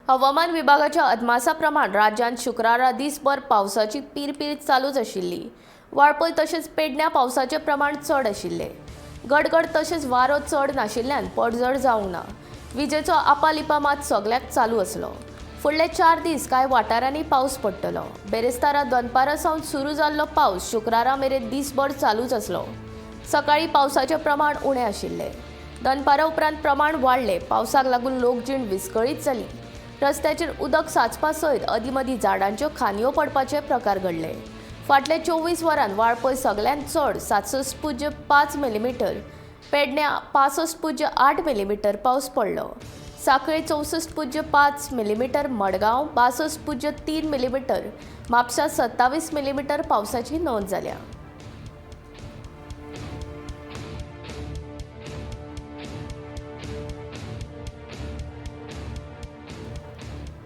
हवामान विभागाच्या अदमासाप्रमाण राज्यात शुक्रारा दिसभर पावसाची पीरपीर चालूच आशिल्ली। वाळपय तशेंच पेडण्या पावसाचे प्रमाण चड आशिल्ले। गडगड तशेंच वारो चड नाशिल्ल्यान पडझड जावंक ना। विजेचो आपालिपा मात सगळ्याक चालू आसलो। फुडले 4 दीस कांय वाठारांनी पावस पडटलो। बेरेस्तारा दनपारा सावन सुरू जाल्लो पावस शुक्रारा मेरेन दिसभर चालूच आसलो। सकाळी पावसाचे प्रमाण उणे आशिल्ले। दनपारा उपरांत प्रमाण वाडले। पावसाक लागून लोकजीण विस्कळीत जाली। रस्त्याचेर उदक साचपा सयत अदीमदीं झाडांच्यो खांदयो पडपाचे प्रकार घडले। फाटले 24 वरांत वाळपय सगळ्यांत चड 67.5 मिलीमीटर, पेडण्यां 65.8 मिलीमीटर पावस पडलो। सांखळे 64.5 millimetre, Madgaon 62.3 millimetre, Mapusa 27 millimetre पावसाची नोंद जाल्या।